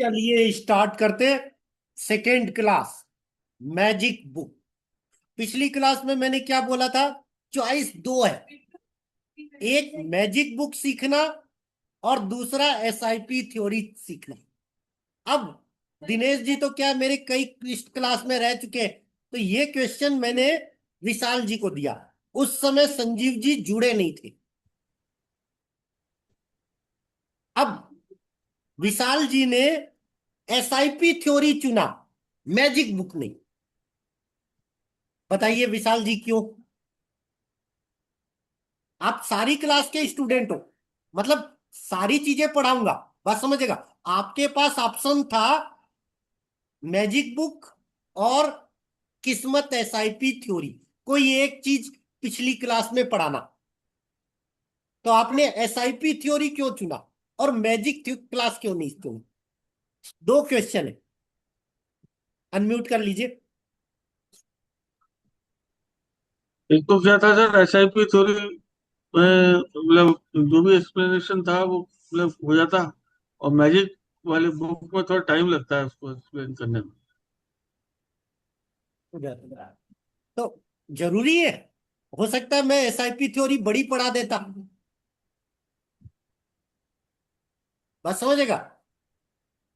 चलिए स्टार्ट करते हैं। Second class, magic book. पिछली क्लास में मैंने क्या बोला था? चॉइस दो है, एक मैजिक बुक सीखना और दूसरा एसआईपी थ्योरी सीखना। अब दिनेश जी तो क्या मेरे कई क्लास में रह चुके हैं, तो ये क्वेश्चन मैंने विशाल जी को दिया। उस समय संजीव जी जुड़े नहीं थे। अब विशाल जी ने एसआईपी थ्योरी चुना, मैजिक बुक नहीं। बताइए विशाल जी क्यों? आप सारी क्लास के स्टूडेंट हो, मतलब सारी चीजें पढ़ाऊंगा, बस समझेगा। आपके पास ऑप्शन था मैजिक बुक और किस्मत एसआईपी थ्योरी, कोई एक चीज पिछली क्लास में पढ़ाना। तो आपने एसआईपी थ्योरी क्यों चुना और मैजिक क्लास क्यों नहीं चुनी? दो क्वेश्चन है। अनम्यूट कर लीजिए। एक तो क्या था सर, एसआईपी थ्योरी में मतलब जो भी एक्सप्लेनेशन था वो मतलब हो जाता। और मैजिक वाले बुक में थोड़ा टाइम लगता है उसको एक्सप्लेन करने में। तो जरूरी है, हो सकता है मैं एसआईपी थ्योरी बड़ी पढ़ा देता, बस समझेगा।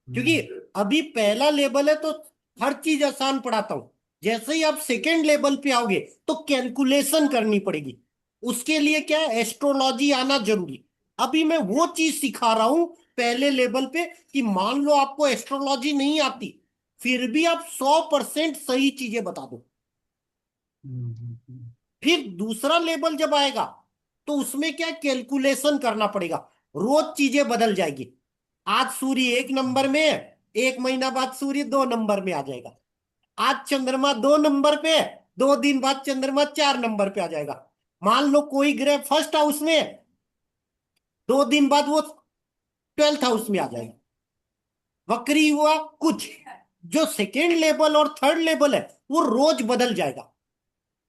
क्योंकि हम्म। अभी पहला लेवल है तो हर चीज आसान पढ़ाता हूं। जैसे ही आप सेकेंड लेवल पे आओगे तो कैलकुलेशन करनी पड़ेगी। उसके लिए क्या है, एस्ट्रोलॉजी आना जरूरी। अभी मैं वो चीज सिखा रहा हूं पहले लेवल पे, कि मान लो आपको एस्ट्रोलॉजी नहीं आती, फिर भी आप 100% सही चीजें बता दो। हम्म। फिर दूसरा लेवल जब आएगा तो उसमें क्या कैलकुलेशन करना पड़ेगा। रोज चीजें बदल जाएगी। आज सूर्य 1 नंबर में है, 1 महीना बाद सूर्य 2 नंबर में आ जाएगा। आज चंद्रमा 2 नंबर पे है, 2 दिन बाद चंद्रमा 4 नंबर पे आ जाएगा। मान लो कोई ग्रह फर्स्ट हाउस में है, 2 दिन बाद वो 12th हाउस में आ जाएगा। वक्री हुआ कुछ। जो सेकेंड लेवल और थर्ड लेवल है वो रोज बदल जाएगा।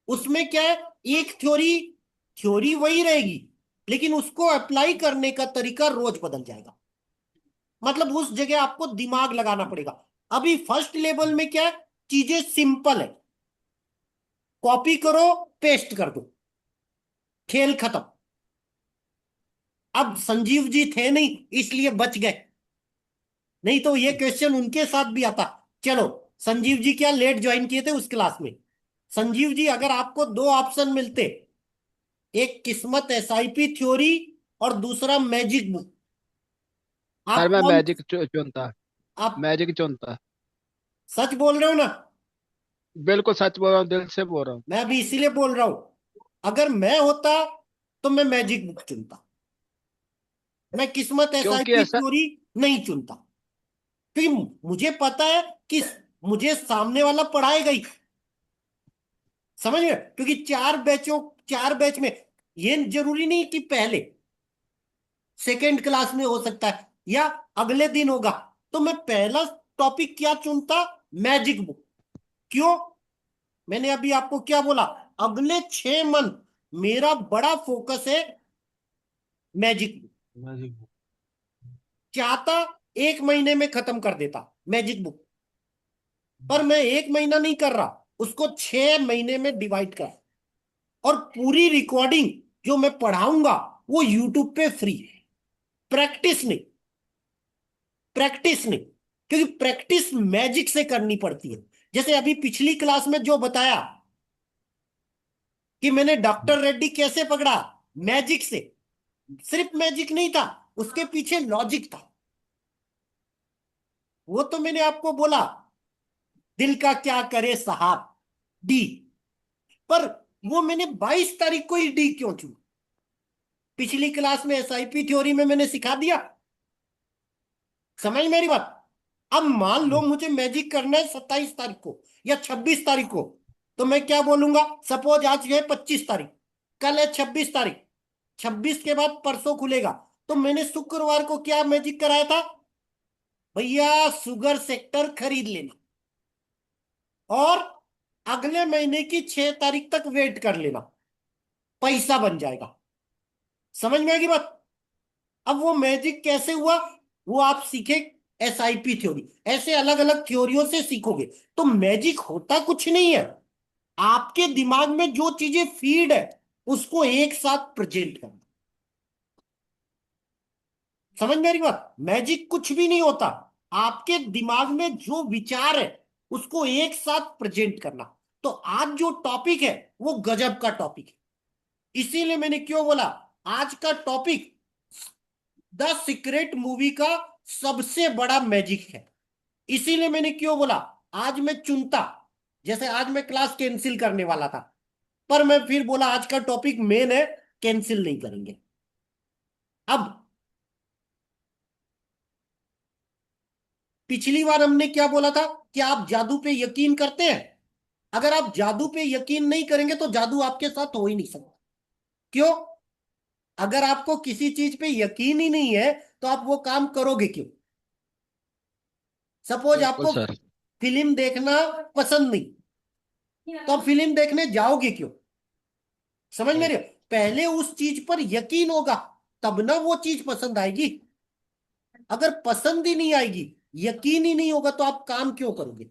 उसमें क्या है, एक थ्योरी थ्योरी वही रहेगी, लेकिन उसको अप्लाई करने का तरीका रोज बदल जाएगा। मतलब उस जगह आपको दिमाग लगाना पड़ेगा। अभी फर्स्ट लेवल में क्या है, चीजें सिंपल है, कॉपी करो, पेस्ट कर दो, खेल खत्म। अब संजीव जी थे नहीं इसलिए बच गए, नहीं तो ये क्वेश्चन उनके साथ भी आता। चलो, संजीव जी क्या लेट ज्वाइन किए थे उस क्लास में। संजीव जी अगर आपको दो ऑप्शन मिलते, एक किस्मत एसआईपी थ्योरी और दूसरा मैजिक बुक, सर आप मैं कौन? मैजिक चुनता। आप मैजिक चुनता। सच बोल रहे हो ना? बिल्कुल सच बोल रहा हूँ, दिल से बोल रहा हूँ। मैं अभी इसीलिए बोल रहा हूं, अगर मैं होता तो मैं मैजिक बुक चुनता, मैं किस्मत क्योंकि एसआईपी ऐसा। थ्योरी नहीं चुनता। क्योंकि मुझे पता है कि मुझे सामने वाला पढ़ाएगा ही। समझ गए? क्योंकि 4 बैच में, ये जरूरी नहीं कि पहले सेकेंड क्लास में हो सकता है या अगले दिन होगा। तो मैं पहला टॉपिक क्या चुनता? Magic book. क्यों? मैंने अभी आपको क्या बोला, अगले 6 मंथ मेरा बड़ा फोकस है मैजिक बुक। Magic book. चाहता 1 महीने में खत्म कर देता मैजिक बुक, पर मैं 1 महीना नहीं कर रहा, उसको 6 महीने में डिवाइड कर। और पूरी रिकॉर्डिंग जो मैं पढ़ाऊंगा वो यूट्यूब पे फ्री है। प्रैक्टिस नहीं, प्रैक्टिस नहीं, क्योंकि प्रैक्टिस मैजिक से करनी पड़ती है। जैसे अभी पिछली क्लास में जो बताया कि मैंने डॉक्टर रेड्डी कैसे पकड़ा, मैजिक से। सिर्फ मैजिक नहीं था, उसके पीछे लॉजिक था। वो तो मैंने आपको बोला, दिल का क्या करे साहब, डी। पर वो मैंने 22 तारीख को ही डी क्यों चुना? पिछली क्लास में एसआईपी थ्योरी में मैंने सिखा दिया। समझ मेरी बात? अब मान लो मुझे मैजिक करना है 27 तारीख को या 26 तारीख को, तो मैं क्या बोलूंगा? सपोज आज है 25 तारीख, कल है 26 तारीख, 26 के बाद परसों खुलेगा। तो मैंने शुक्रवार को क्या मैजिक कराया था? भैया शुगर सेक्टर खरीद लेना और अगले महीने की 6 तारीख तक वेट कर लेना, पैसा बन जाएगा। समझ में आएगी बात? अब वो मैजिक कैसे हुआ वो आप सीखे, SIP थ्योरी, ऐसे अलग अलग थ्योरियों से सीखोगे। तो मैजिक होता कुछ नहीं है, आपके दिमाग में जो चीजें फीड है उसको एक साथ प्रेजेंट करना। समझ मेरी बात? मैजिक कुछ भी नहीं होता, आपके दिमाग में जो विचार है उसको एक साथ प्रेजेंट करना। तो आज जो टॉपिक है वो गजब का टॉपिक है, इसीलिए मैंने क्यों बोला आज का टॉपिक द सीक्रेट मूवी का सबसे बड़ा मैजिक है। इसीलिए मैंने क्यों बोला आज मैं चुनता, जैसे आज मैं क्लास कैंसिल करने वाला था, पर मैं फिर बोला आज का टॉपिक मेन है, कैंसिल नहीं करेंगे। अब पिछली बार हमने क्या बोला था कि आप जादू पे यकीन करते हैं, अगर आप जादू पे यकीन नहीं करेंगे तो जादू आपके साथ हो ही नहीं सकता। क्यों? अगर आपको किसी चीज पे यकीन ही नहीं है तो आप वो काम करोगे क्यों? सपोज बिल्कुल आपको सर। फिल्म देखना पसंद नहीं, तो आप फिल्म देखने जाओगे क्यों? समझ में हम्म, रहे हो? पहले उस चीज पर यकीन होगा, तब ना वो चीज पसंद आएगी। अगर पसंद ही नहीं आएगी, यकीन ही नहीं होगा, तो आप काम क्यों करोगे?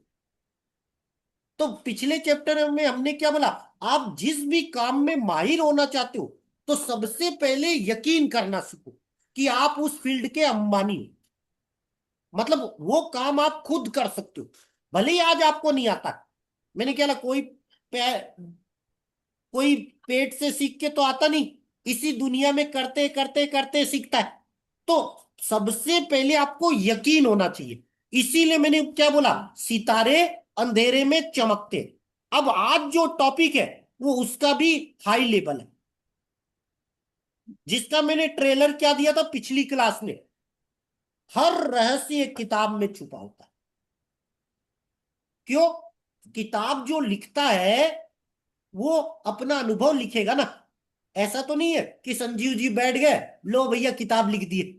तो पिछले चैप्टर में हमने क्या बोला, आप जिस भी काम में माहिर होना चाहते हो तो सबसे पहले यकीन करना सीखो कि आप उस फील्ड के अंबानी हो। मतलब वो काम आप खुद कर सकते हो, भले ही आज आपको नहीं आता। मैंने क्या बोला, कोई पेट से सीख के तो आता नहीं, इसी दुनिया में करते करते करते सीखता है। तो सबसे पहले आपको यकीन होना चाहिए। इसीलिए मैंने क्या बोला, सितारे अंधेरे में चमकते। अब आज जो टॉपिक है वो उसका भी हाई लेवल है, जिसका मैंने ट्रेलर क्या दिया था पिछली क्लास में। हर रहस्य एक किताब में छुपा होता है। क्यों? किताब जो लिखता है वो अपना अनुभव लिखेगा ना। ऐसा तो नहीं है कि संजीव जी बैठ गए, लो भैया किताब लिख दिए।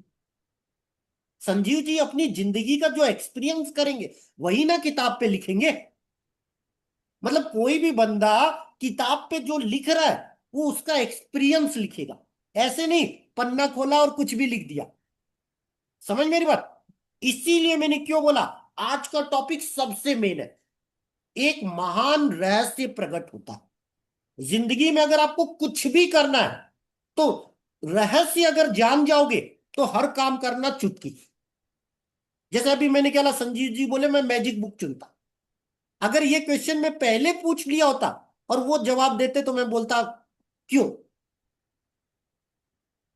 संजीव जी अपनी जिंदगी का जो एक्सपीरियंस करेंगे वही ना किताब पे लिखेंगे। मतलब कोई भी बंदा किताब पे जो लिख रहा है वो उसका एक्सपीरियंस लिखेगा, ऐसे नहीं पन्ना खोला और कुछ भी लिख दिया। समझ मेरी बात? इसीलिए मैंने क्यों बोला आज का टॉपिक सबसे मेन है। एक महान रहस्य प्रकट होता है जिंदगी में, अगर आपको कुछ भी करना है तो रहस्य अगर जान जाओगे तो हर काम करना चुटकी। जैसे अभी मैंने क्या बोला, संजीव जी बोले मैं मैजिक बुक चुनता। अगर ये क्वेश्चन मैं पहले पूछ लिया होता और वो जवाब देते तो मैं बोलता क्यों।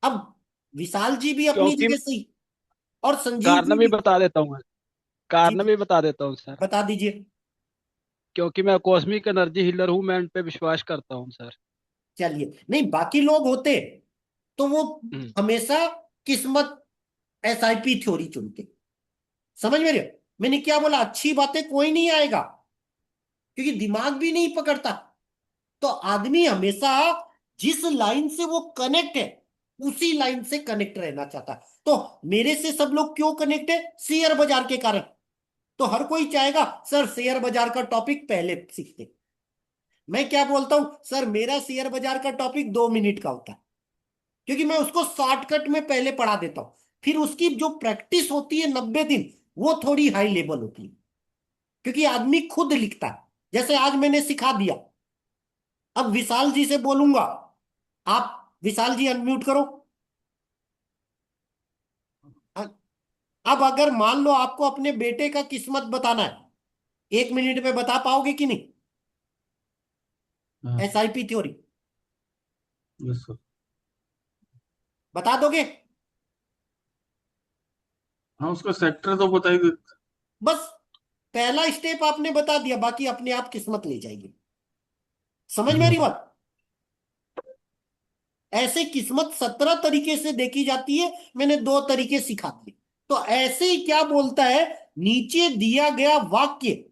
अब विशाल जी भी अपनी क्योंकि जगह सही, और संजीव कारण जी भी भी। बता देता हूँ मैं। जी कारण जी, भी बता देता हूँ सर। बता दीजिए। क्योंकि मैं कॉस्मिक एनर्जी हीलर हूँ, मैं इन पे विश्वास करता हूँ सर। चलिए, नहीं बाकी लोग होते तो वो हम्म, हमेशा किस्मत SIP थ्योरी चुनते। समझ में रहे हो? मैंने क्या बोला, अच्छी बातें कोई नहीं आएगा क्योंकि दिमाग भी नहीं पकड़ता। तो आदमी हमेशा जिस लाइन से वो कनेक्ट है उसी लाइन से कनेक्ट रहना चाहता है। तो मेरे से सब लोग क्यों कनेक्ट है? शेयर बाजार के कारण। तो हर कोई चाहेगा सर शेयर बाजार का टॉपिक पहले सीखते। मैं क्या बोलता हूं, सर मेरा शेयर बाजार का टॉपिक 2 मिनट का होता है, क्योंकि मैं उसको शॉर्टकट में पहले पढ़ा देता हूं। फिर उसकी जो प्रैक्टिस होती है 90 दिन, वो थोड़ी हाई लेवल होती है, क्योंकि आदमी खुद लिखता है। जैसे आज मैंने सिखा दिया, अब विशाल जी से बोलूंगा, आप विशाल जी अनम्यूट करो। अब अगर मान लो आपको अपने बेटे का किस्मत बताना है, 1 मिनट में बता पाओगे कि नहीं? हाँ। SIP theory yes sir. बता दोगे? हाँ, उसका सेक्टर तो बता ही देते। बस पहला स्टेप आपने बता दिया, बाकी अपने आप किस्मत ले जाएगी। समझ में आ हाँ रही सर। बात? ऐसे किस्मत 17 तरीके से देखी जाती है, मैंने 2 तरीके सिखा दिए। तो ऐसे ही क्या बोलता है, नीचे दिया गया वाक्य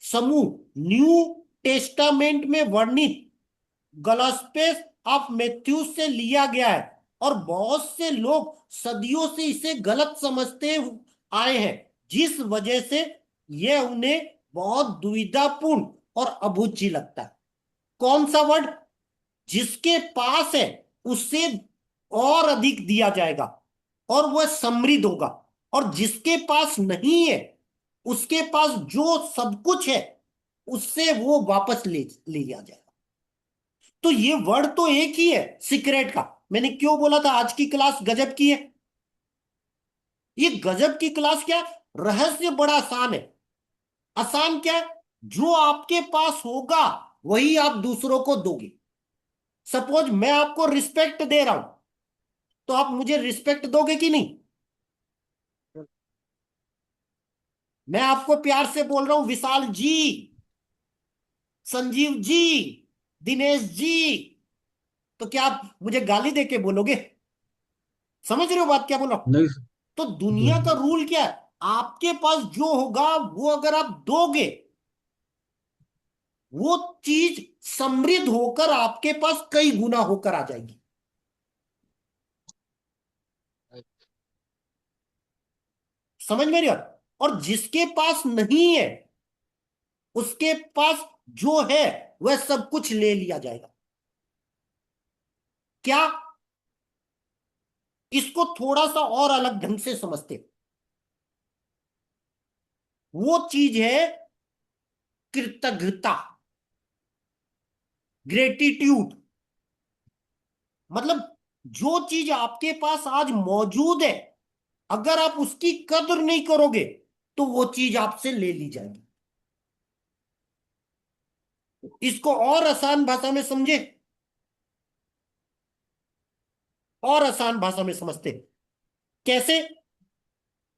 समूह न्यू टेस्टामेंट में वर्णित गॉस्पेल ऑफ मैथ्यू से लिया गया है, और बहुत से लोग सदियों से इसे गलत समझते आए हैं, जिस वजह से यह उन्हें बहुत दुविधापूर्ण और अबुझ लगता है। कौन सा वर्ड? जिसके पास है उससे और अधिक दिया जाएगा और वह समृद्ध होगा, और जिसके पास नहीं है उसके पास जो सब कुछ है उससे वो वापस ले ले लिया जाएगा। तो ये वर्ड तो एक ही है सीक्रेट का। मैंने क्यों बोला था आज की क्लास गजब की है? ये गजब की क्लास क्या है? रहस्य बड़ा आसान है। आसान क्या है? जो आपके पास होगा वही आप दूसरों को दोगे। सपोज मैं आपको रिस्पेक्ट दे रहा हूं तो आप मुझे रिस्पेक्ट दोगे कि नहीं? मैं आपको प्यार से बोल रहा हूं विशाल जी, संजीव जी, दिनेश जी, तो क्या आप मुझे गाली देके बोलोगे? समझ रहे हो बात क्या बोलो? नहीं तो दुनिया का रूल क्या है? आपके पास जो होगा वो अगर आप दोगे वो चीज समृद्ध होकर आपके पास कई गुना होकर आ जाएगी। समझ में रही हो? और जिसके पास नहीं है उसके पास जो है वह सब कुछ ले लिया जाएगा। क्या? इसको थोड़ा सा और अलग ढंग से समझते हैं। वो चीज है कृतज्ञता, ग्रेटिट्यूड। मतलब जो चीज आपके पास आज मौजूद है अगर आप उसकी कदर नहीं करोगे तो वो चीज आपसे ले ली जाएगी। इसको और आसान भाषा में समझे, और आसान भाषा में समझते हैं। कैसे?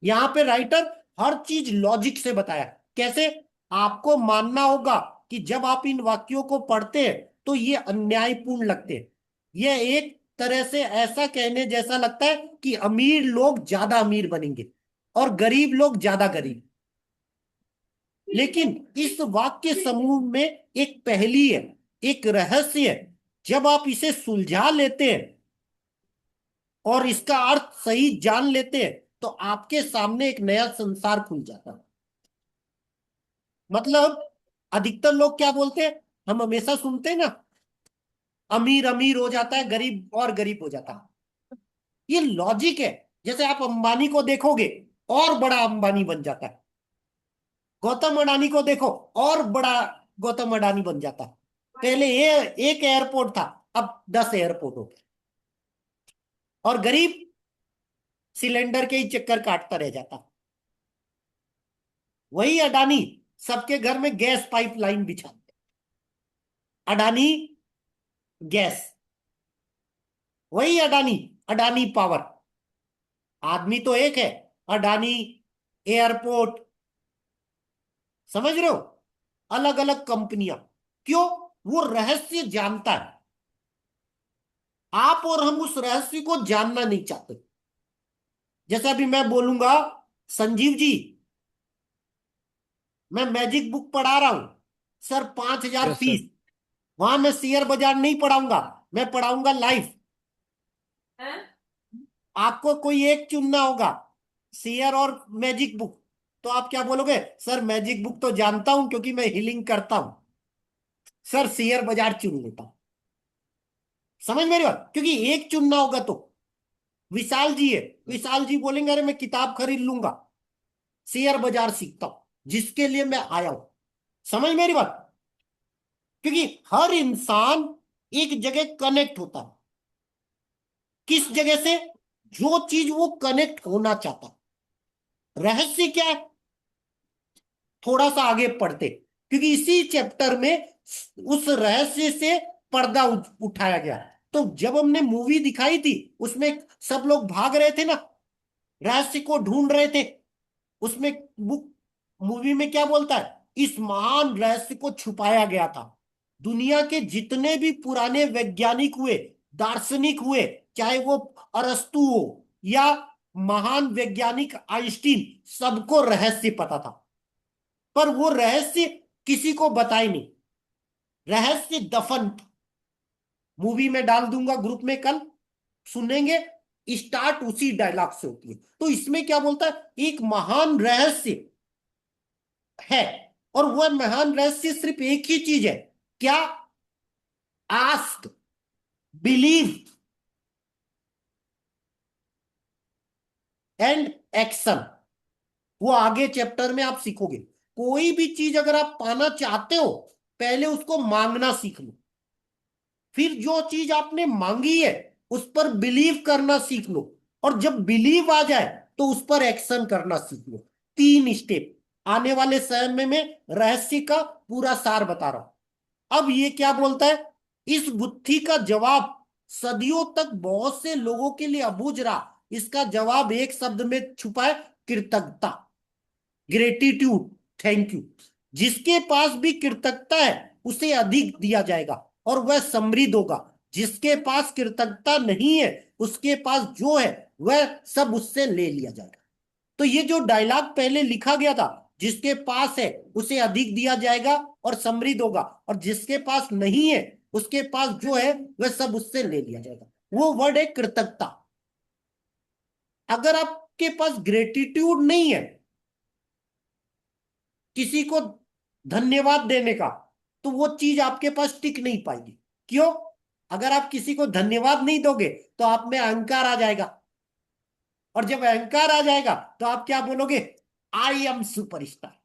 यहां पे राइटर हर चीज लॉजिक से बताया। कैसे? आपको मानना होगा कि जब आप इन वाक्यों को पढ़ते हैं तो ये अन्यायपूर्ण लगते हैं। यह एक तरह से ऐसा कहने जैसा लगता है कि अमीर लोग ज्यादा अमीर बनेंगे और गरीब लोग ज्यादा गरीब। लेकिन इस वाक्य समूह में एक पहेली है, एक रहस्य है। जब आप इसे सुलझा लेते हैं और इसका अर्थ सही जान लेते हैं तो आपके सामने एक नया संसार खुल जाता है। मतलब अधिकतर लोग क्या बोलते हैं? हम हमेशा सुनते हैं ना, अमीर अमीर हो जाता है, गरीब और गरीब हो जाता है। ये लॉजिक है। जैसे आप अंबानी को देखोगे और बड़ा अंबानी बन जाता है, गौतम अडानी को देखो और बड़ा गौतम अडानी बन जाता है। पहले ये एक एयरपोर्ट था, अब 10 एयरपोर्ट हो गए। और गरीब सिलेंडर के ही चक्कर काटता रह जाता। वही अडानी सबके घर में गैस पाइपलाइन बिछाते। अडानी गैस, वही अडानी, अडानी पावर। आदमी तो एक है, अडानी एयरपोर्ट। समझ रहे हो? अलग अलग कंपनियां। क्यों? वो रहस्य जानता है। आप और हम उस रहस्य को जानना नहीं चाहते। जैसे अभी मैं बोलूंगा संजीव जी, मैं मैजिक बुक पढ़ा रहा हूं सर, 5,000 यस सर। फीस। वहां मैं शेयर बाजार नहीं पढ़ाऊंगा, मैं पढ़ाऊंगा लाइफ। आपको कोई एक चुनना होगा, शेयर और मैजिक बुक। तो आप क्या बोलोगे? सर मैजिक बुक तो जानता हूं क्योंकि मैं हीलिंग करता हूं, सर शेयर बाजार चुन लेता हूं। समझ मेरी बात? क्योंकि एक चुनना होगा तो विशाल जी है, विशाल जी बोलेंगे अरे मैं किताब खरीद लूंगा, शेयर बाजार सीखता हूं जिसके लिए मैं आया हूं। समझ मेरी बात? क्योंकि हर इंसान एक जगह कनेक्ट होता है। किस जगह से? जो चीज वो कनेक्ट होना चाहता है। रहस्य क्या है? थोड़ा सा आगे पढ़ते, क्योंकि इसी चैप्टर में उस रहस्य से पर्दा उठाया गया। तो जब हमने मूवी दिखाई थी उसमें सब लोग भाग रहे थे ना, रहस्य को ढूंढ रहे थे। उसमें बुक मूवी में क्या बोलता है? इस महान रहस्य को छुपाया गया था। दुनिया के जितने भी पुराने वैज्ञानिक हुए, दार्शनिक हुए, चाहे वो अरस्तु हो या महान वैज्ञानिक आइंस्टीन, सबको रहस्य पता था। पर वो रहस्य किसी को बताए नहीं। रहस्य दफन था। मूवी में डाल दूंगा ग्रुप में, कल सुनेंगे। स्टार्ट उसी डायलॉग से होती है। तो इसमें क्या बोलता है? एक महान रहस्य है और वह महान रहस्य सिर्फ एक ही चीज है। क्या? आस्क, बिलीव एंड एक्शन, वो आगे चैप्टर में आप सीखोगे। कोई भी चीज अगर आप पाना चाहते हो, पहले उसको मांगना सीख लो, फिर जो चीज आपने मांगी है उस पर बिलीव करना सीख लो, और जब बिलीव आ जाए तो उस पर एक्शन करना सीख लो। 3 स्टेप आने वाले समय में रहस्य का पूरा सार बता रहा हूं। अब ये क्या बोलता है, इस गुत्थी का जवाब सदियों तक बहुत से लोगों के लिए अबूझ रहा। इसका जवाब एक शब्द में छुपा है, कृतज्ञता, ग्रेटिट्यूड, थैंक यू। जिसके पास भी कृतज्ञता है उसे अधिक दिया जाएगा और वह समृद्ध होगा। जिसके पास कृतज्ञता नहीं है, उसके पास जो है वह सब उससे ले लिया जाएगा। तो ये जो डायलॉग पहले लिखा गया था, जिसके पास है उसे अधिक दिया जाएगा और समृद्ध होगा, और जिसके पास नहीं है उसके पास जो है वह सब उससे ले लिया जाएगा, वो वर्ड है कृतज्ञता। अगर आपके पास ग्रेटिट्यूड नहीं है, किसी को धन्यवाद देने का, तो वो चीज आपके पास टिक नहीं पाएगी। क्यों? अगर आप किसी को धन्यवाद नहीं दोगे तो आप में अहंकार आ जाएगा, और जब अहंकार आ जाएगा तो आप क्या बोलोगे, आई एम सुपरस्टार।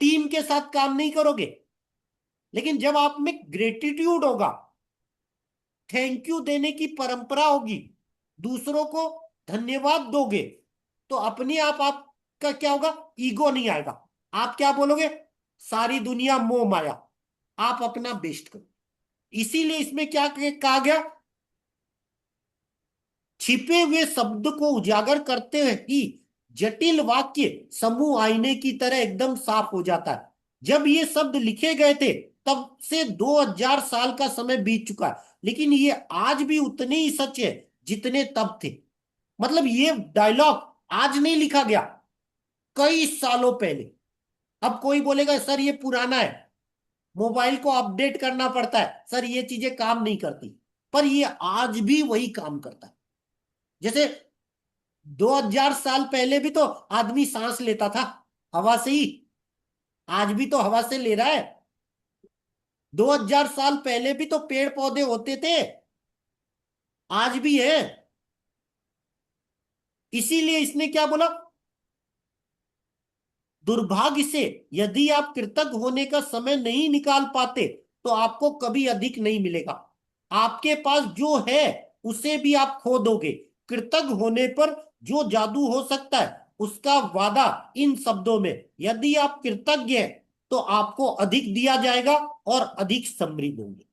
टीम के साथ काम नहीं करोगे। लेकिन जब आप में ग्रेटिट्यूड होगा, थैंक यू देने की परंपरा होगी, दूसरों को धन्यवाद दोगे, तो अपने आप आपका क्या होगा, ईगो नहीं आएगा। आप क्या बोलोगे, सारी दुनिया मोह माया, आप अपना बेस्ट करो। इसीलिए इसमें क्या कहा गया, छिपे हुए शब्द को उजागर करते ही जटिल वाक्य समूह आईने की तरह एकदम साफ हो जाता है। जब ये शब्द लिखे गए थे तब से 2000 साल का समय बीत चुका है, लेकिन ये आज भी उतने ही सच है जितने तब थे। मतलब ये डायलॉग आज नहीं लिखा गया, कई सालों पहले। अब कोई बोलेगा सर ये पुराना है, मोबाइल को अपडेट करना पड़ता है, सर ये चीजें काम नहीं करती, पर ये आज भी वही काम करता है। जैसे 2000 साल पहले भी तो आदमी सांस लेता था हवा से ही, आज भी तो हवा से ले रहा है। 2000 साल पहले भी तो पेड़ पौधे होते थे, आज भी है। इसीलिए इसने क्या बोला, दुर्भाग्य से यदि आप कृतज्ञ होने का समय नहीं निकाल पाते तो आपको कभी अधिक नहीं मिलेगा। आपके पास जो है उसे भी आप खो दोगे। कृतज्ञ होने पर जो जादू हो सकता है उसका वादा इन शब्दों में, यदि आप कृतज्ञ हैं तो आपको अधिक दिया जाएगा और अधिक समृद्ध होंगे।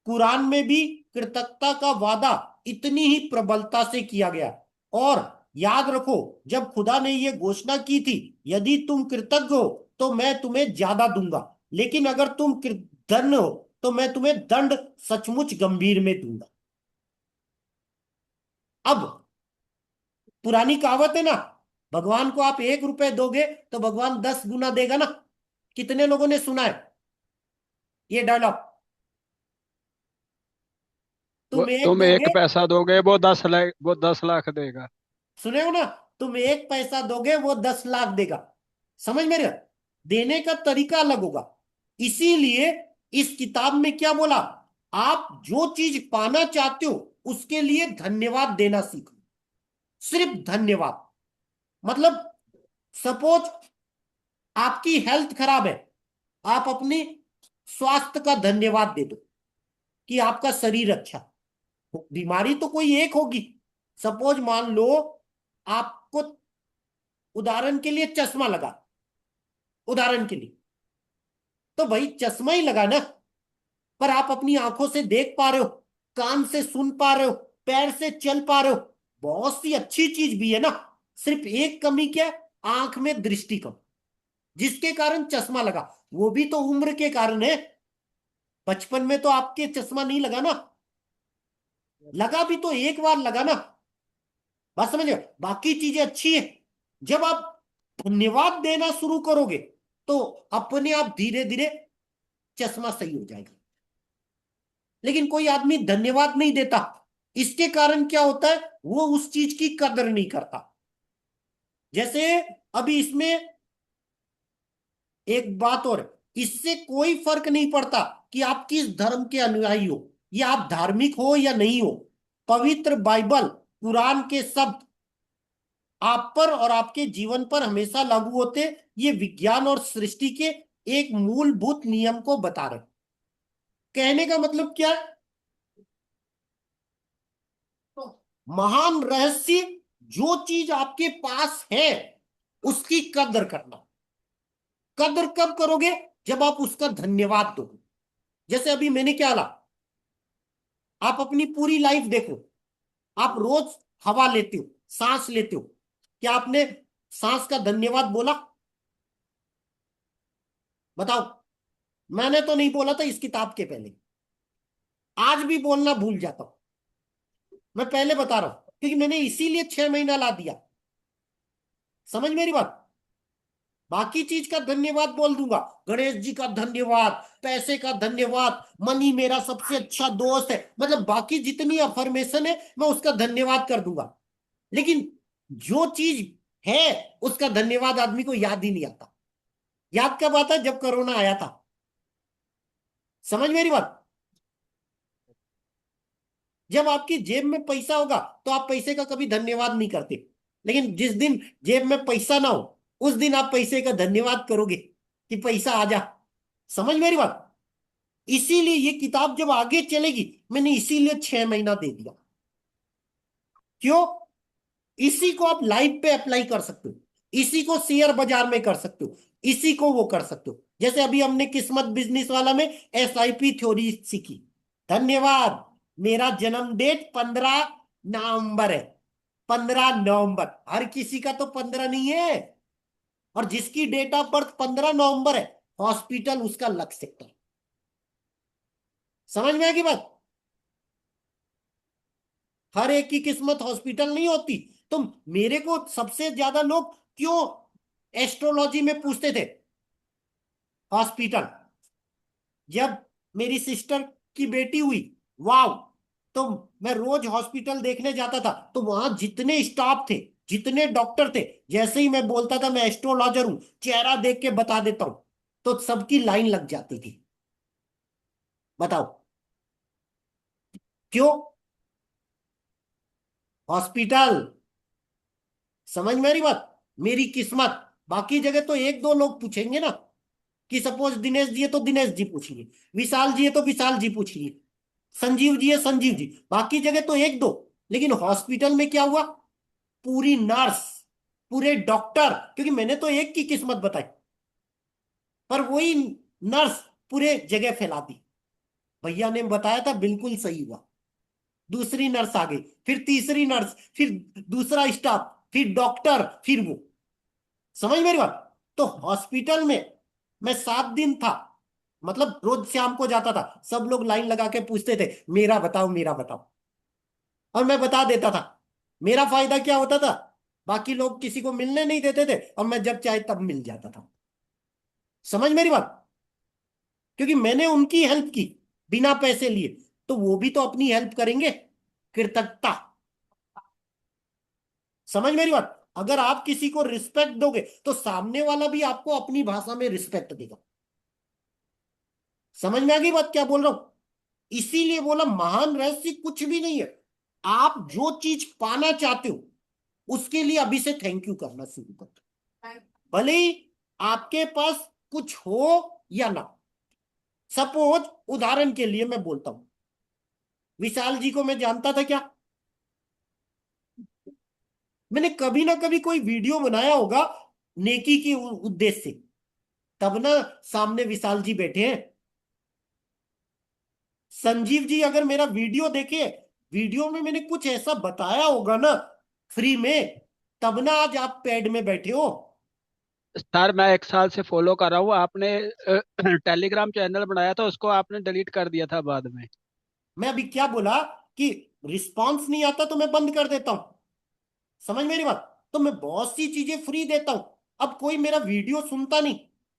कुरान में भी कृतज्ञता का वादा इतनी ही प्रबलता से किया गया। और याद रखो, जब खुदा ने यह घोषणा की थी, यदि तुम कृतज्ञ हो तो मैं तुम्हें ज्यादा दूंगा, लेकिन अगर तुम धन्य हो तो मैं तुम्हें दंड सचमुच गंभीर में दूंगा। अब पुरानी कहावत है ना, भगवान को आप 1 रुपए दोगे तो भगवान 10 गुना देगा ना। कितने लोगों ने सुना है ये डायलॉग? वो तुम एक तुम एक दोगे, पैसा दोगे वो 10 लाख देगा। सुने हो ना, तुम 1 पैसा दोगे वो 10 लाख देगा। समझ में रहे? देने का तरीका अलग होगा। इसीलिए इस किताब में क्या बोला, आप जो चीज पाना चाहते हो उसके लिए धन्यवाद देना सीखो। सिर्फ धन्यवाद। मतलब सपोज आपकी हेल्थ खराब है, आप अपनी स्वास्थ्य का धन्यवाद दे दो कि आपका शरीर अच्छा। बीमारी तो कोई एक होगी। सपोज मान लो आपको, उदाहरण के लिए चश्मा लगा, उदाहरण के लिए, तो भाई चश्मा ही लगा ना, पर आप अपनी आंखों से देख पा रहे हो, कान से सुन पा रहे हो, पैर से चल पा रहे हो, बहुत सी अच्छी चीज भी है ना। सिर्फ एक कमी क्या है, आंख में दृष्टि कम, जिसके कारण चश्मा लगा। वो भी तो उम्र के कारण है। बचपन में तो आपके चश्मा नहीं लगा ना, लगा भी तो एक बार लगा ना। बात समझ गए? बाकी चीजें अच्छी है। जब आप धन्यवाद देना शुरू करोगे तो अपने आप धीरे धीरे चश्मा सही हो जाएगा। लेकिन कोई आदमी धन्यवाद नहीं देता, इसके कारण क्या होता है, वो उस चीज की कदर नहीं करता। जैसे अभी इसमें एक बात और है, इससे कोई फर्क नहीं पड़ता कि आप किस धर्म के अनुयायी हो या आप धार्मिक हो या नहीं हो। पवित्र बाइबल कुरान के शब्द आप पर और आपके जीवन पर हमेशा लागू होते। ये विज्ञान और सृष्टि के एक मूलभूत नियम को बता रहे। कहने का मतलब क्या है? तो महान रहस्य, जो चीज आपके पास है उसकी कदर करना। कदर कब करोगे? जब आप उसका धन्यवाद दोगे। जैसे अभी मैंने क्या ला, आप अपनी पूरी लाइफ देखो, आप रोज हवा लेते हो, सांस लेते हो, क्या आपने सांस का धन्यवाद बोला? बताओ। मैंने तो नहीं बोला था इस किताब के पहले, आज भी बोलना भूल जाता हूं। मैं पहले बता रहा हूं क्योंकि मैंने इसीलिए 6 महीना ला दिया। समझ मेरी बात? बाकी चीज का धन्यवाद बोल दूंगा, गणेश जी का धन्यवाद, पैसे का धन्यवाद, मनी मेरा सबसे अच्छा दोस्त है, मतलब बाकी जितनी अफर्मेशन है मैं उसका धन्यवाद कर दूंगा। लेकिन जो चीज है उसका धन्यवाद आदमी को याद ही नहीं आता। याद कब आता है? जब कोरोना आया था। समझ मेरी बात? जब आपकी जेब में पैसा होगा तो आप पैसे का कभी धन्यवाद नहीं करते, लेकिन जिस दिन जेब में पैसा ना हो उस दिन आप पैसे का धन्यवाद करोगे कि पैसा आ जा। समझ मेरी बात? इसीलिए ये किताब जब आगे चलेगी, मैंने इसीलिए 6 महीना दे दिया। क्यों? इसी को आप लाइफ पे अप्लाई कर सकते हो, इसी को शेयर बाजार में कर सकते हो, इसी को वो कर सकते हो। जैसे अभी हमने किस्मत बिजनेस वाला में एसआईपी थ्योरी सीखी। धन्यवाद। मेरा जन्म डेट 15 नवंबर है। 15 नवंबर, हर किसी का तो 15 नहीं है। और जिसकी डेट ऑफ बर्थ 15 नवंबर है, हॉस्पिटल उसका लक सेक्टर। समझ में आएगी बात? हर एक की किस्मत हॉस्पिटल नहीं होती। तो मेरे को सबसे ज्यादा लोग क्यों एस्ट्रोलॉजी में पूछते थे? हॉस्पिटल। जब मेरी सिस्टर की बेटी हुई, वाव, तो मैं रोज हॉस्पिटल देखने जाता था, तो वहां जितने स्टाफ थे, जितने डॉक्टर थे, जैसे ही मैं बोलता था मैं एस्ट्रोलॉजर हूं, चेहरा देख के बता देता हूं, तो सबकी लाइन लग जाती थी। बताओ क्यों? हॉस्पिटल। समझ मेरी बात? मेरी किस्मत। बाकी जगह तो एक दो लोग पूछेंगे ना, कि सपोज दिनेश जी है तो दिनेश जी पूछिए, विशाल जी है तो विशाल जी पूछिए, संजीव जी है संजीव जी, बाकी जगह तो एक दो। लेकिन हॉस्पिटल में क्या हुआ? पूरी नर्स, पूरे डॉक्टर, क्योंकि मैंने तो एक की किस्मत बताई, पर वही नर्स पूरे जगह फैला दी। भैया ने बताया था, बिल्कुल सही हुआ। दूसरी नर्स आ गई, फिर तीसरी नर्स, फिर दूसरा स्टाफ, फिर डॉक्टर, फिर वो। समझ मेरी बात? तो हॉस्पिटल में मैं 7 दिन था, मतलब रोज शाम को जाता था, सब लोग लाइन लगा के पूछते थे मेरा बताओ मेरा बताओ, और मैं बता देता था। मेरा फायदा क्या होता था? बाकी लोग किसी को मिलने नहीं देते थे, और मैं जब चाहे तब मिल जाता था। समझ मेरी बात? क्योंकि मैंने उनकी हेल्प की बिना पैसे लिए, तो वो भी तो अपनी हेल्प करेंगे। कृतज्ञता। समझ मेरी बात? अगर आप किसी को रिस्पेक्ट दोगे तो सामने वाला भी आपको अपनी भाषा में रिस्पेक्ट देगा। समझ में आ गई बात क्या बोल रहा हूं? इसीलिए बोला महान रहस्य कुछ भी नहीं है। आप जो चीज पाना चाहते हो उसके लिए अभी से थैंक यू करना शुरू कर दो। भले ही आपके पास कुछ हो या ना। सपोज उदाहरण के लिए मैं बोलता हूं, विशाल जी को मैं जानता था क्या? मैंने कभी ना कभी कोई वीडियो बनाया होगा नेकी के उद्देश्य से, तब ना सामने विशाल जी बैठे हैं। संजीव जी अगर मेरा वीडियो देखे, वीडियो में मैंने कुछ ऐसा बताया होगा ना फ्री में, तब ना आज आप पेड में बैठे हो। सर मैं 1 साल से फॉलो कर रहा हूँ। आपने टेलीग्राम चैनल बनाया था, उसको आपने डिलीट कर दिया था बाद में। मैं अभी क्या बोला कि रिस्पांस नहीं आता तो मैं बंद कर देता हूं। समझ मेरी बात? तो मैं बहुत सी चीजें फ्री देता हूं। अब कोई मेरा वीडियो सुनता नहीं,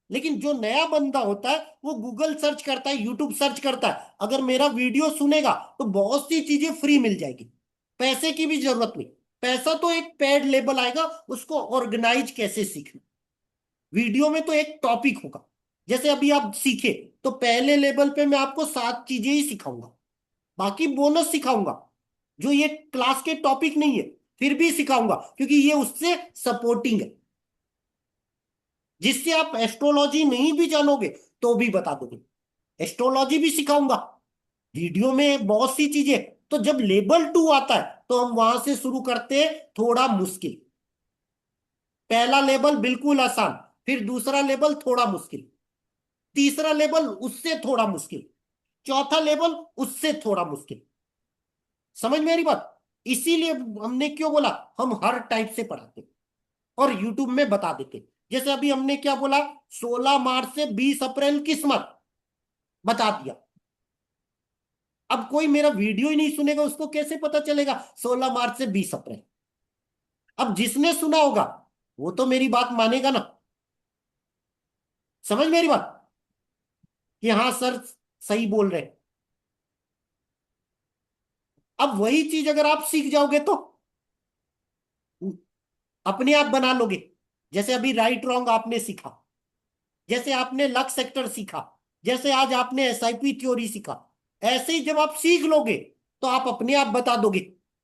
लेकिन जो नया बंदा होता है वो गूगल सर्च करता है, यूट्यूब सर्च करता है, अगर मेरा वीडियो सुनेगा तो बहुत सी चीजें फ्री मिल जाएगी। पैसे की भी जरूरत नहीं। पैसा तो एक पेड लेबल आएगा, उसको ऑर्गेनाइज कैसे सीखना। वीडियो में तो एक टॉपिक होगा। जैसे अभी आप सीखे, तो पहले लेवल पे मैं आपको 7 चीजें ही सिखाऊंगा, बाकी बोनस सिखाऊंगा जो ये क्लास के टॉपिक नहीं है। फिर भी सिखाऊंगा, क्योंकि ये उससे सपोर्टिंग है, जिससे आप एस्ट्रोलॉजी नहीं भी जानोगे तो भी बता दोगे। एस्ट्रोलॉजी भी सिखाऊंगा वीडियो में, बहुत सी चीजें। तो जब लेवल 2 आता है तो हम वहां से शुरू करते हैं, थोड़ा मुश्किल। पहला लेवल बिल्कुल आसान, फिर दूसरा लेवल थोड़ा मुश्किल, तीसरा लेवल उससे थोड़ा मुश्किल, चौथा लेवल उससे थोड़ा मुश्किल। समझ में मेरी बात? इसीलिए हमने क्यों बोला हम हर टाइप से पढ़ाते और यूट्यूब में बता देते। जैसे अभी हमने क्या बोला, 16 मार्च से 20 अप्रैल किस्मत बता दिया। अब कोई मेरा वीडियो ही नहीं सुनेगा, उसको कैसे पता चलेगा 16 मार्च से 20 अप्रैल? अब जिसने सुना होगा वो तो मेरी बात मानेगा ना। समझ मेरी बात कि हाँ सर सही बोल रहे हैं। अब वही चीज अगर आप सीख जाओगे तो अपने आप बना लोगे। जैसे अभी राइट रॉन्ग आपने सीखा, जैसे आपने लक सेक्टर सीखा, जैसे आज आपने एसआईपी थ्योरी सीखा, ऐसे ही जब आप सीख लोगे तो आप अपने आप बता दोगे।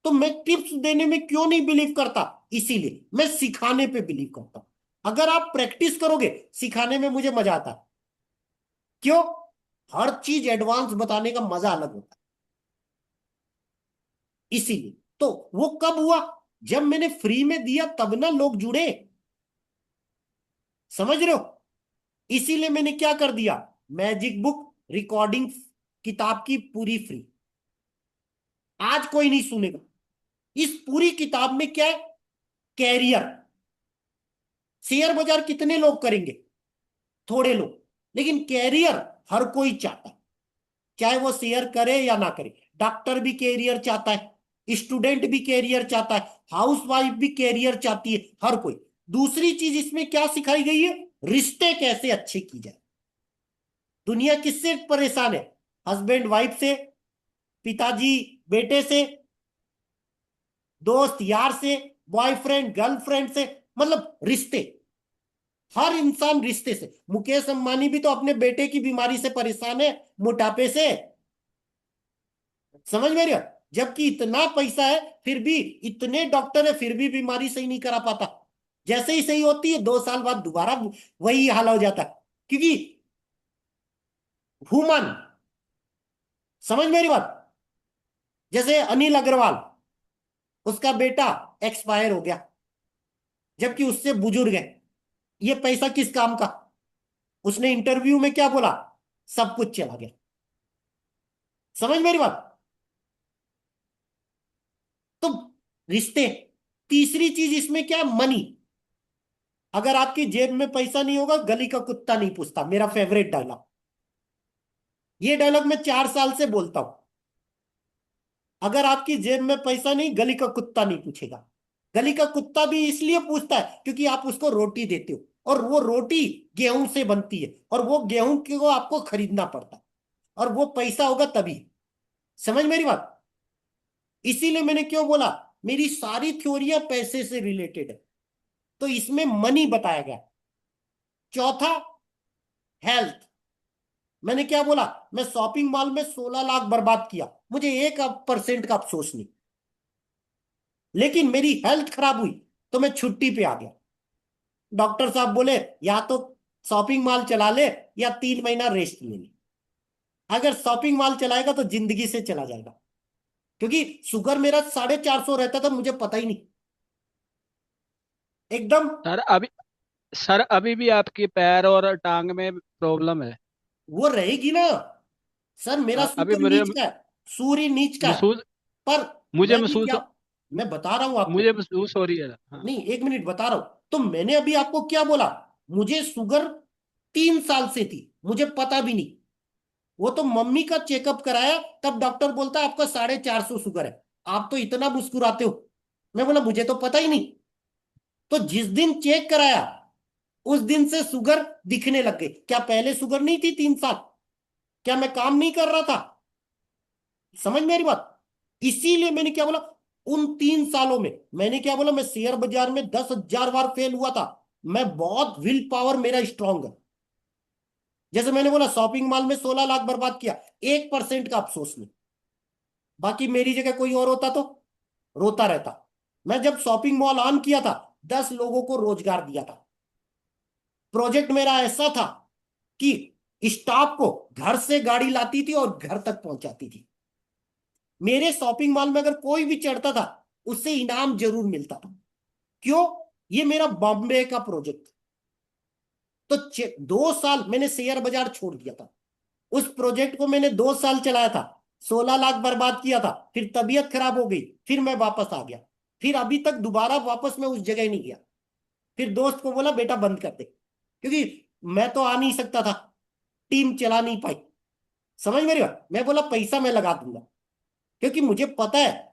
तो मैं टिप्स देने में क्यों नहीं बिलीव करता? इसीलिए मैं सिखाने पे बिलीव करता हूं। अगर आप प्रैक्टिस करोगे, सिखाने में मुझे मजा आता है। क्यों? हर चीज एडवांस बताने का मजा अलग होता है। इसीलिए तो वो कब हुआ, जब मैंने फ्री में दिया तब ना लोग जुड़े। समझ रहे हो? इसीलिए मैंने क्या कर दिया, मैजिक बुक रिकॉर्डिंग किताब की पूरी फ्री। आज कोई नहीं सुनेगा। इस पूरी किताब में क्या है, कैरियर। शेयर बाजार कितने लोग करेंगे? थोड़े लोग। लेकिन कैरियर हर कोई चाहता है, चाहे वो शेयर करे या ना करे। डॉक्टर भी कैरियर चाहता है, स्टूडेंट भी कैरियर चाहता है, हाउस वाइफ भी कैरियर चाहती है, हर कोई। दूसरी चीज इसमें क्या सिखाई गई है, रिश्ते कैसे अच्छे की जाए। दुनिया किससे परेशान है, हस्बैंड वाइफ से, पिताजी बेटे से, दोस्त यार से, बॉयफ्रेंड गर्लफ्रेंड से, मतलब रिश्ते। हर इंसान रिश्ते से। मुकेश अंबानी भी तो अपने बेटे की बीमारी से परेशान है, मोटापे से। समझ में रहे हो? जबकि इतना पैसा है, फिर भी इतने डॉक्टर है, फिर भी बीमारी सही नहीं करा पाता। जैसे ही सही होती है 2 साल बाद दोबारा वही हाल हो जाता है, क्योंकि ह्यूमन। समझ मेरी बात? जैसे अनिल अग्रवाल, उसका बेटा एक्सपायर हो गया, जबकि उससे बुजुर्ग है। ये पैसा किस काम का? उसने इंटरव्यू में क्या बोला, सब कुछ चला गया। समझ मेरी बात? तो रिश्ते। तीसरी चीज इसमें क्या, मनी। अगर आपकी जेब में पैसा नहीं होगा, गली का कुत्ता नहीं पूछता, मेरा फेवरेट डायलॉग। ये डायलॉग मैं 4 साल से बोलता हूं। अगर आपकी जेब में पैसा नहीं, गली का कुत्ता नहीं पूछेगा। गली का कुत्ता भी इसलिए पूछता है क्योंकि आप उसको रोटी देते हो, और वो रोटी गेहूं से बनती है, और वो गेहूं को आपको खरीदना पड़ता है, और वो पैसा होगा तभी। समझ मेरी बात? इसीलिए मैंने क्यों बोला, मेरी सारी थ्योरियां पैसे से रिलेटेड है, तो इसमें मनी बताया गया। चौथा, हेल्थ। मैंने क्या बोला, मैं शॉपिंग मॉल में 16 लाख बर्बाद किया, मुझे 1% का अफसोस नहीं। लेकिन मेरी हेल्थ खराब हुई तो मैं छुट्टी पे आ गया। डॉक्टर साहब बोले या तो शॉपिंग मॉल चला ले या 3 महीना रेस्ट ले ले। अगर शॉपिंग मॉल चलाएगा तो जिंदगी से चला जाएगा, क्योंकि शुगर मेरा 450 रहता था, मुझे पता ही नहीं। एकदम। सर अभी सर अभी भी आपकी पैर और टांग में प्रॉब्लम है। वो रहेगी ना। सर मेरा अभी शुक्र मुझे नीच का है, सूर्य नीच का है। महसूस पर मुझे मैं भी महसूस क्या, मैं बता रहा हूं आपको। मुझे महसूस हो रही है। हाँ। नहीं, 1 मिनट बता रहा हूं। तो मैंने अभी आपको क्या बोला, मुझे शुगर 3 साल से थी, मुझे पता भी नहीं। वो तो मम्मी का चेकअप कराया, तब डॉक्टर बोलता है आपका 450 शुगर है। आप तो इतना मुस्कुराते हो। मैं बोला मुझे तो पता ही नहीं। तो जिस दिन चेक कराया उस दिन से शुगर दिखने लग गई। क्या पहले शुगर नहीं थी 3 साल? क्या मैं काम नहीं कर रहा था? समझ मेरी बात? इसीलिए मैंने क्या बोला, उन 3 सालों में मैंने क्या बोला, मैं शेयर बाजार में 10,000 बार फेल हुआ था। मैं बहुत विल पावर मेरा स्ट्रांग है। जैसे मैंने बोला शॉपिंग मॉल में 16 लाख बर्बाद किया, 1% का अफसोस नहीं। बाकी मेरी जगह कोई और होता तो रोता रहता, मैं जब शॉपिंग मॉल ऑन किया था 10 लोगों को रोजगार दिया था। प्रोजेक्ट मेरा ऐसा था कि स्टाफ को घर से गाड़ी लाती थी और घर तक पहुंचाती थी। मेरे शॉपिंग मॉल में अगर कोई भी चढ़ता था उससे इनाम जरूर मिलता था। क्यों? ये मेरा बॉम्बे का प्रोजेक्ट। तो 2 साल मैंने शेयर बाजार छोड़ दिया था। उस प्रोजेक्ट को मैंने 2 साल चलाया था, 16 लाख बर्बाद किया था, फिर तबीयत खराब हो गई, फिर मैं वापस आ गया, फिर अभी तक दोबारा वापस मैं उस जगह नहीं गया। फिर दोस्त को बोला बेटा बंद कर दे, क्योंकि मैं तो आ नहीं सकता था, टीम चला नहीं पाई। समझ मेरी बात? मैं बोला पैसा मैं लगा दूंगा, क्योंकि मुझे पता है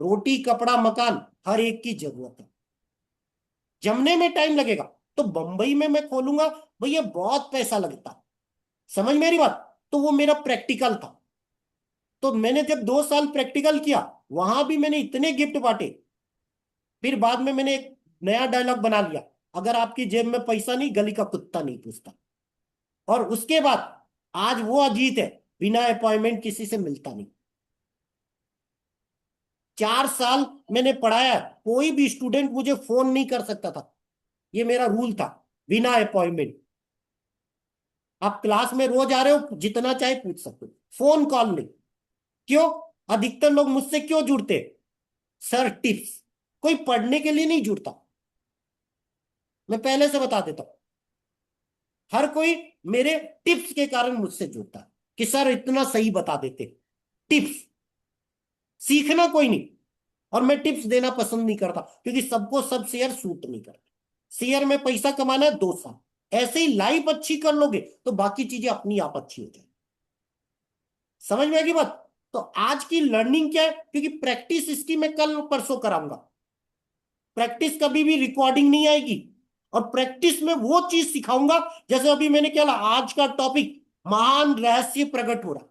रोटी कपड़ा मकान हर एक की जरूरत है, जमने में टाइम लगेगा। तो बंबई में मैं खोलूंगा भैया, बहुत पैसा लगता है। समझ मेरी बात? तो वो मेरा प्रैक्टिकल था। तो मैंने जब 2 साल प्रैक्टिकल किया, वहां भी मैंने इतने गिफ्ट बांटे। फिर बाद में मैंने एक नया डायलॉग बना लिया, अगर आपकी जेब में पैसा नहीं गली का कुत्ता नहीं पूछता। और उसके बाद आज वो अजीत है, बिना अपॉइंटमेंट किसी से मिलता नहीं। 4 साल मैंने पढ़ाया, कोई भी स्टूडेंट मुझे फोन नहीं कर सकता था, ये मेरा रूल था, बिना अपॉइंटमेंट। आप क्लास में रोज आ रहे हो, जितना चाहे पूछ सकते हो, फोन कॉल नहीं। क्यों? अधिकतर लोग मुझसे क्यों जुड़ते? Sir tips. कोई पढ़ने के लिए नहीं जुड़ता, मैं पहले से बता देता हूं। हर कोई मेरे टिप्स के कारण मुझसे जुड़ता है कि सर इतना सही बता देते। टिप्स सीखना कोई नहीं। और मैं टिप्स देना पसंद नहीं करता, क्योंकि सबको सब शेयर सूट नहीं करते। शेयर में पैसा कमाना है 2 साल, ऐसे ही लाइफ अच्छी कर लोगे तो बाकी चीजें अपनी आप अच्छी हो जाए। समझ में आएगी बात? तो आज की लर्निंग क्या है, क्योंकि प्रैक्टिस इसकी मैं कल परसों कराऊंगा। प्रैक्टिस कभी भी रिकॉर्डिंग नहीं आएगी, और प्रैक्टिस में वो चीज सिखाऊंगा। जैसे अभी मैंने क्या आज का टॉपिक महान रहस्य प्रकट हो रहा,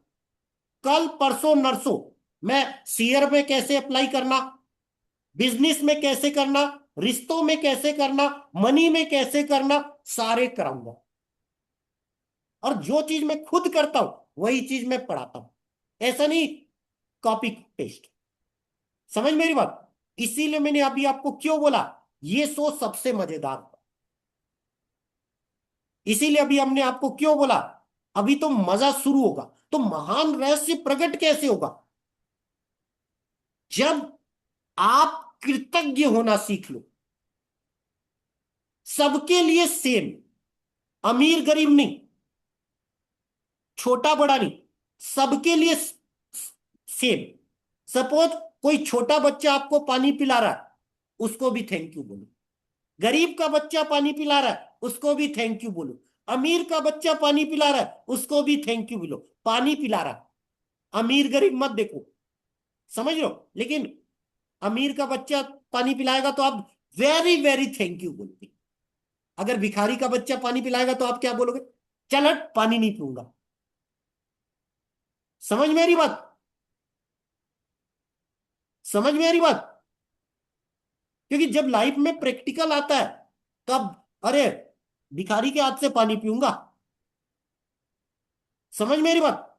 कल परसों नरसों मैं शेयर में कैसे अप्लाई करना, बिजनेस में कैसे करना, रिश्तों में कैसे करना, मनी में कैसे करना, सारे कराऊंगा। और जो चीज मैं खुद करता हूं वही चीज मैं पढ़ाता हूं, ऐसा नहीं कॉपी पेस्ट। समझ मेरी बात? इसीलिए मैंने अभी आपको क्यों बोला ये शो सबसे मजेदार था। इसीलिए अभी हमने आपको क्यों बोला अभी तो मजा शुरू होगा। तो महान रहस्य प्रकट कैसे होगा? जब आप कृतज्ञ होना सीख लो, सबके लिए सेम, अमीर गरीब नहीं, छोटा बड़ा नहीं, सबके लिए सेम। सपोज कोई छोटा बच्चा आपको पानी पिला रहा है, उसको भी थैंक यू बोलो। गरीब का बच्चा पानी पिला रहा है, उसको भी थैंक यू बोलो। अमीर का बच्चा पानी पिला रहा है, उसको भी थैंक यू बोलो। पानी पिला रहा है, अमीर गरीब मत देखो। समझ लो? लेकिन अमीर का बच्चा पानी पिलाएगा तो आप वेरी वेरी थैंक यू बोलोगे। अगर भिखारी का बच्चा पानी पिलाएगा तो आप क्या बोलोगे? चल हट, पानी नहीं पीऊंगा। समझ में आ रही बात? समझ में आ रही बात? क्योंकि जब लाइफ में प्रैक्टिकल आता है तब अरे भिखारी के हाथ से पानी पीऊंगा। समझ में आ रही बात?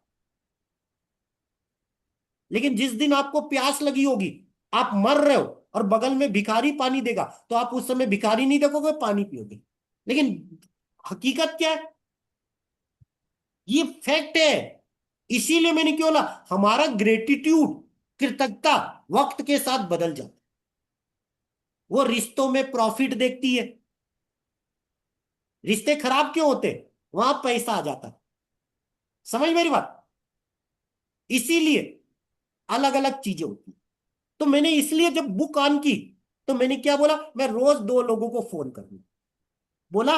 लेकिन जिस दिन आपको प्यास लगी होगी, आप मर रहे हो और बगल में भिखारी पानी देगा, तो आप उस समय भिखारी नहीं देखोगे, पानी पियोगे। लेकिन हकीकत क्या है? ये फैक्ट है। इसीलिए मैंने क्यों बोला हमारा ग्रेटिट्यूड, कृतज्ञता वक्त के साथ बदल जाता है। वो रिश्तों में प्रॉफिट देखती है। रिश्ते खराब क्यों होते? वहां पैसा आ जाता है। समझ मेरी बात? इसीलिए अलग अलग चीजें होती हैं। तो मैंने इसलिए जब बुक ऑन की तो मैंने क्या बोला, मैं रोज 2 लोगों को फोन करूंगा। बोला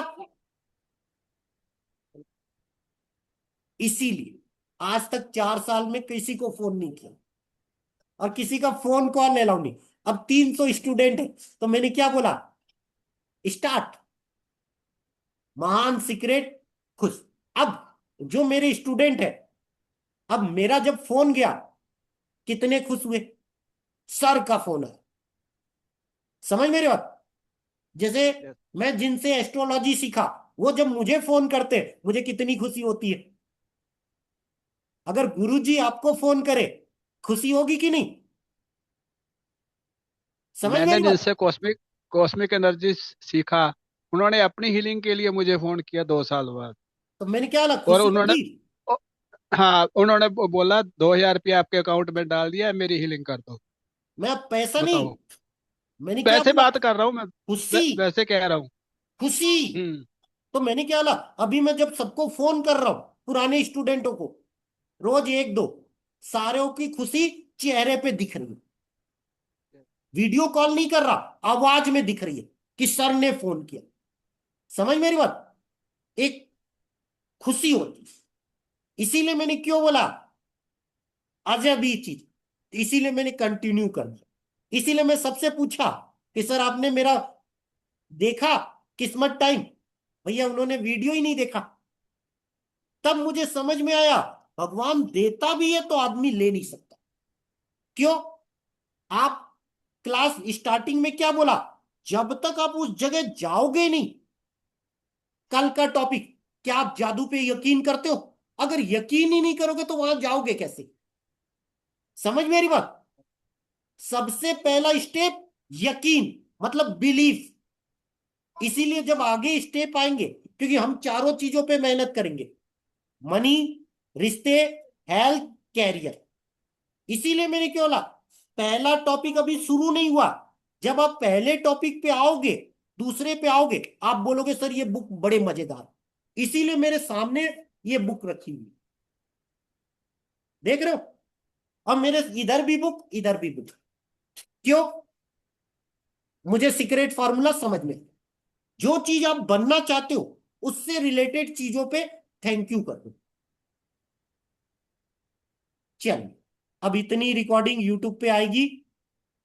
इसीलिए आज तक 4 साल में किसी को फोन नहीं किया, और किसी का फोन कॉल अलाउ नहीं। अब 300 स्टूडेंट है, तो मैंने क्या बोला, स्टार्ट महान सीक्रेट खुश। अब जो मेरे स्टूडेंट है, अब मेरा जब फोन गया कितने खुश हुए? सर का फोन है। समझ मेरी बात? जैसे Yes. मैं जिनसे एस्ट्रोलॉजी सीखा, वो जब मुझे फोन करते मुझे कितनी खुशी होती है। अगर गुरुजी आपको फोन करे, खुशी होगी कि नहीं? समझ मैंने मेरी बात? जिनसे कॉस्मिक कॉस्मिक एनर्जी सीखा, उन्होंने अपनी हीलिंग के लिए मुझे फोन किया 2 साल बाद। तो मैंने क्या बोला, और खुशी उन्होंने होगी? हाँ, उन्होंने बोला 2,000 रुपया आपके अकाउंट में डाल दिया है, मेरी हीलिंग कर दो। मैं अब पैसा नहीं, बताओ। मैंने क्या वैसे बोला, बात कर रहा हूँ मैं। खुशी, वैसे कह रहा हूँ। खुशी। हम्म। तो मैंने क्या बोला, अभी मैं जब सबको फोन कर रहा हूं, पुराने स्टूडेंटों को, रोज एक दो, सारों की खुशी चेहरे पे दिख रही है। वीडियो कॉल नहीं कर रहा, आवाज में दिख रही है कि सर ने फोन किया। समझ मेरी बात? एक खुशी होती है। इसीलिए मैंने क्यों बोला अजब ही चीज, इसीलिए मैंने कंटिन्यू कर दिया। इसीलिए मैं सबसे पूछा कि सर आपने मेरा देखा किस्मत टाइम? भैया उन्होंने वीडियो ही नहीं देखा। तब मुझे समझ में आया, भगवान देता भी है तो आदमी ले नहीं सकता। क्यों? आप क्लास स्टार्टिंग में क्या बोला, जब तक आप उस जगह जाओगे नहीं, कल का टॉपिक, क्या आप जादू पे यकीन करते हो? अगर यकीन ही नहीं करोगे तो वहां जाओगे कैसे? समझ मेरी बात? सबसे पहला स्टेप यकीन, मतलब बिलीफ। इसीलिए जब आगे स्टेप आएंगे, क्योंकि हम चारों चीजों पे मेहनत करेंगे, मनी, रिश्ते, हेल्थ, कैरियर। इसीलिए मैंने क्यों बोला, पहला टॉपिक अभी शुरू नहीं हुआ। जब आप पहले टॉपिक पे आओगे, दूसरे पे आओगे, आप बोलोगे सर ये बुक बड़े मजेदार। इसीलिए मेरे सामने ये बुक रखी हुई है। देख रहे हो? और मेरे इधर भी बुक, इधर भी बुक। क्यों? मुझे सीक्रेट फार्मूला समझ में, जो चीज आप बनना चाहते हो उससे रिलेटेड चीजों पे थैंक यू कर दो। चलिए, अब इतनी रिकॉर्डिंग यूट्यूब पे आएगी,